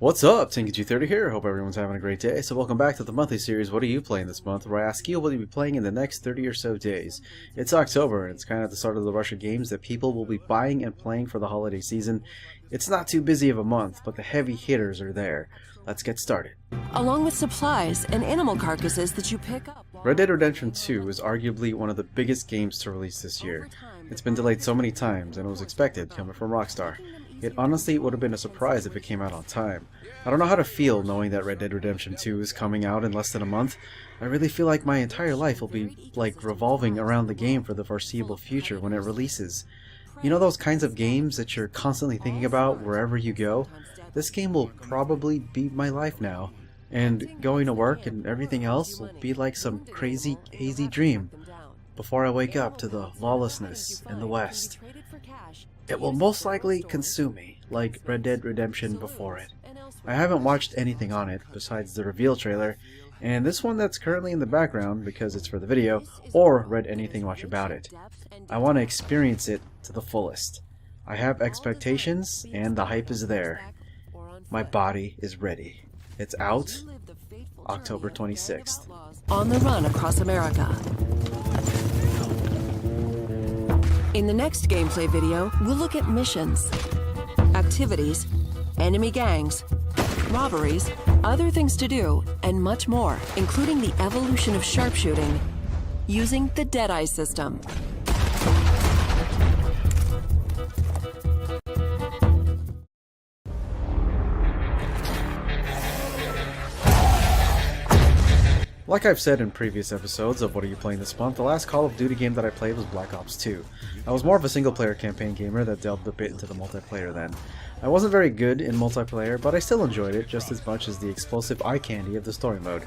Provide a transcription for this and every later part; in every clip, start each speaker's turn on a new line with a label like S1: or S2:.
S1: What's up? TinkyG30 here. Hope everyone's having a great day. So welcome back to the monthly series, What Are You Playing This Month? Where I ask you what you'll be playing in the next 30 or so days. It's October, and it's kind of the start of the rush of games that people will be buying and playing for the holiday season. It's not too busy of a month, but the heavy hitters are there. Let's get started.
S2: Along with supplies and animal carcasses that you pick up.
S1: Red Dead Redemption 2 is arguably one of the biggest games to release this year. It's been delayed so many times, and it was expected coming from Rockstar. It honestly would have been a surprise if it came out on time. I don't know how to feel knowing that Red Dead Redemption 2 is coming out in less than a month. I really feel like my entire life will be like revolving around the game for the foreseeable future when it releases. You know those kinds of games that you're constantly thinking about wherever you go? This game will probably be my life now. And going to work and everything else will be like some crazy, hazy dream before I wake up to the lawlessness in the West. It will most likely consume me, like Red Dead Redemption before it. I haven't watched anything on it besides the reveal trailer, and this one that's currently in the background because it's for the video, or read anything much about it. I want to experience it to the fullest. I have expectations, and the hype is there. My body is ready. It's out October 26th.
S2: On the run across America. In the next gameplay video, we'll look at missions, activities, enemy gangs, robberies, other things to do, and much more, including the evolution of sharpshooting using the Deadeye system.
S1: Like I've said in previous episodes of What Are You Playing This Month, the last Call of Duty game that I played was Black Ops 2. I was more of a single-player campaign gamer that delved a bit into the multiplayer then. I wasn't very good in multiplayer, but I still enjoyed it just as much as the explosive eye candy of the story mode.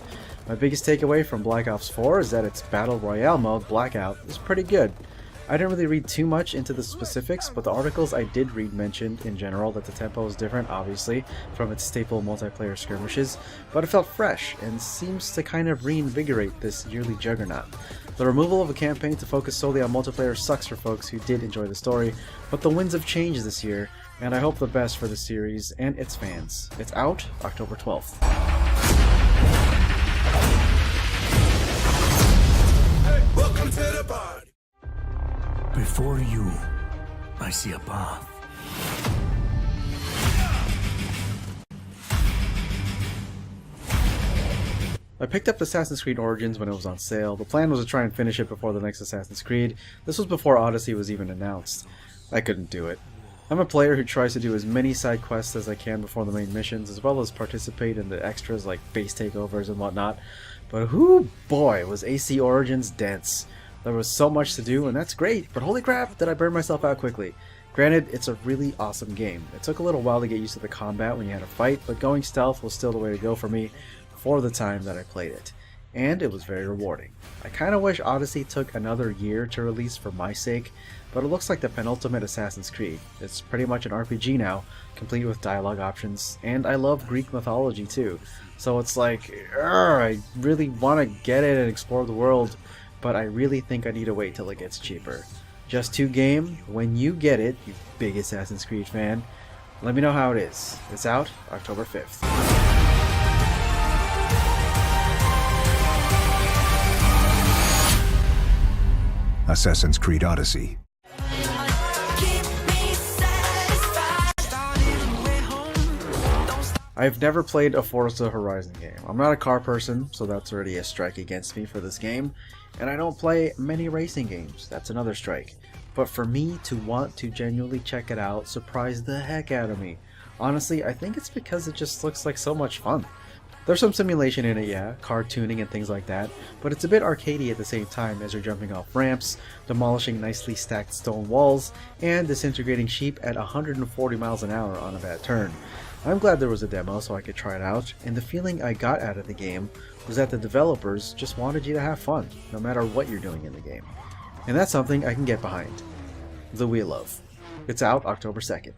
S1: My biggest takeaway from Black Ops 4 is that its Battle Royale mode, Blackout, is pretty good. I didn't really read too much into the specifics, but the articles I did read mentioned in general that the tempo is different, obviously, from its staple multiplayer skirmishes, but it felt fresh and seems to kind of reinvigorate this yearly juggernaut. The removal of a campaign to focus solely on multiplayer sucks for folks who did enjoy the story, but the winds have changed this year, and I hope the best for the series and its fans. It's out October 12th.
S3: Hey, welcome to the party.
S4: Before you, I see a path.
S1: I picked up Assassin's Creed Origins when it was on sale. The plan was to try and finish it before the next Assassin's Creed. This was before Odyssey was even announced. I couldn't do it. I'm a player who tries to do as many side quests as I can before the main missions, as well as participate in the extras like base takeovers and whatnot. But whoo boy, was AC Origins dense. There was so much to do, and that's great, but holy crap, did I burn myself out quickly. Granted, it's a really awesome game. It took a little while to get used to the combat when you had to fight, but going stealth was still the way to go for me for the time that I played it. And it was very rewarding. I kinda wish Odyssey took another year to release for my sake, but it looks like the penultimate Assassin's Creed. It's pretty much an RPG now, complete with dialogue options, and I love Greek mythology too. So it's like, I really want to get it and explore the world, but I really think I need to wait till it gets cheaper. Just 2 game, when you get it, you big Assassin's Creed fan, let me know how it is. It's out October 5th.
S3: Assassin's Creed Odyssey.
S1: I've never played a Forza Horizon game. I'm not a car person, so that's already a strike against me for this game. And I don't play many racing games, that's another strike. But for me to want to genuinely check it out surprised the heck out of me. Honestly, I think it's because it just looks like so much fun. There's some simulation in it, yeah, car tuning and things like that, but it's a bit arcadey at the same time as you're jumping off ramps, demolishing nicely stacked stone walls, and disintegrating sheep at 140 miles an hour on a bad turn. I'm glad there was a demo so I could try it out, and the feeling I got out of the game was that the developers just wanted you to have fun, no matter what you're doing in the game. And that's something I can get behind. The Wheel of. It's out October 2nd.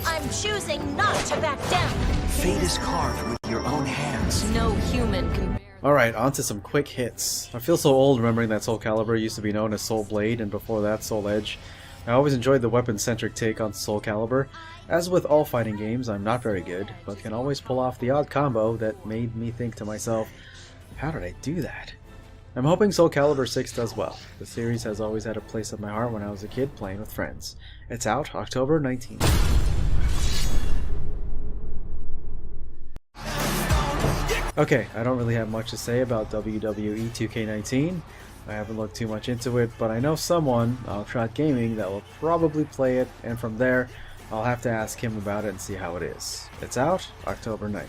S5: I'm choosing not to back down.
S4: Fate is carved with
S5: your own hands.
S6: No human can.
S1: Alright, on to some quick hits. I feel so old remembering that Soul Calibur used to be known as Soul Blade, and before that, Soul Edge. I always enjoyed the weapon-centric take on Soul Calibur. As with all fighting games, I'm not very good, but can always pull off the odd combo that made me think to myself, how did I do that? I'm hoping Soul Calibur 6 does well. The series has always had a place in my heart when I was a kid playing with friends. It's out October 19th. Okay, I don't really have much to say about WWE 2K19. I haven't looked too much into it, but I know someone, Outshot Gaming, that will probably play it, and from there, I'll have to ask him about it and see how it is. It's out October 9th.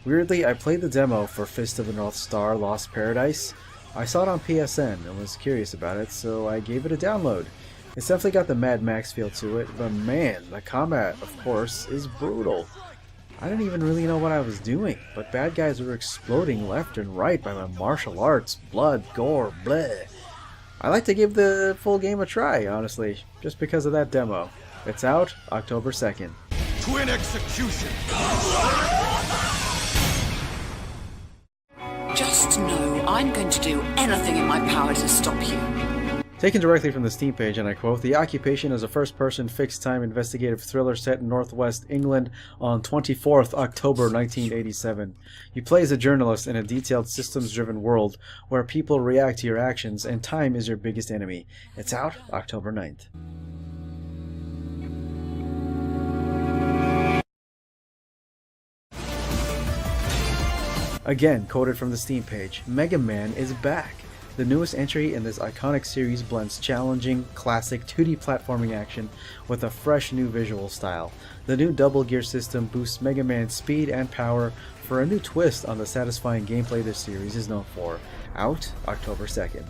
S1: Weirdly, I played the demo for Fist of the North Star Lost Paradise. I saw it on PSN and was curious about it, so I gave it a download. It's definitely got the Mad Max feel to it, but man, the combat, of course, is brutal. I didn't even really know what I was doing, but bad guys were exploding left and right by my martial arts, blood, gore, bleh. I like to give the full game a try, honestly, just because of that demo. It's out October 2nd.
S3: Twin execution!
S6: Just know I'm going to do anything in my power to stop you.
S1: Taken directly from the Steam page, and I quote, "The Occupation is a first-person, fixed-time investigative thriller set in northwest England on 24th October 1987. You play as a journalist in a detailed, systems-driven world where people react to your actions, and time is your biggest enemy. It's out October 9th. Again, quoted from the Steam page, Mega Man is back. The newest entry in this iconic series blends challenging, classic 2D platforming action with a fresh new visual style. The new double gear system boosts Mega Man's speed and power for a new twist on the satisfying gameplay this series is known for. Out October 2nd.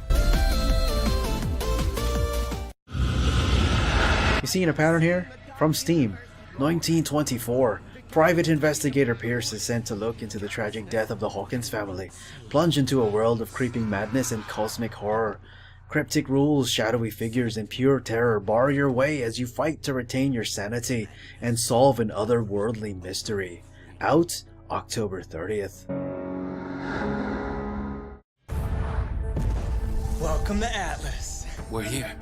S1: You seeing a pattern here? From Steam. 1924. Private investigator Pierce is sent to look into the tragic death of the Hawkins family, plunge into a world of creeping madness and cosmic horror. Cryptic rules, shadowy figures, and pure terror bar your way as you fight to retain your sanity and solve an otherworldly mystery. Out October 30th.
S7: Welcome to Atlas.
S5: We're here.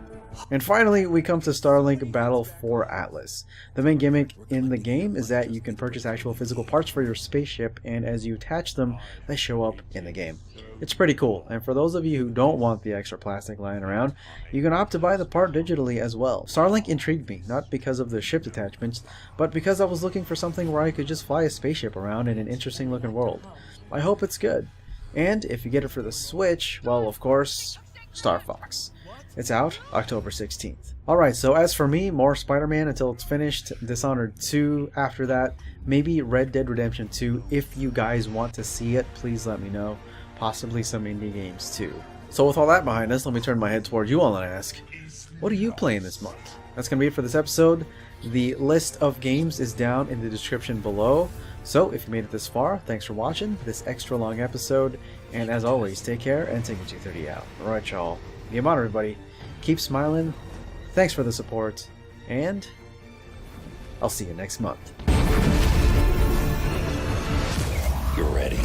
S1: And finally, we come to Starlink Battle for Atlas. The main gimmick in the game is that you can purchase actual physical parts for your spaceship, and as you attach them, they show up in the game. It's pretty cool, and for those of you who don't want the extra plastic lying around, you can opt to buy the part digitally as well. Starlink intrigued me, not because of the shipped attachments, but because I was looking for something where I could just fly a spaceship around in an interesting looking world. I hope it's good. And if you get it for the Switch, well, of course, Star Fox. It's out October 16th. Alright, so as for me, more Spider-Man until it's finished, Dishonored 2 after that, maybe Red Dead Redemption 2. If you guys want to see it, please let me know. Possibly some indie games too. So with all that behind us, let me turn my head toward you all and ask, what are you playing this month? That's going to be it for this episode. The list of games is down in the description below. So if you made it this far, thanks for watching this extra long episode. And as always, take care and take your 230 out. Alright y'all. Game on everybody. Keep smiling. Thanks for the support. And I'll see you next month.
S5: You're ready.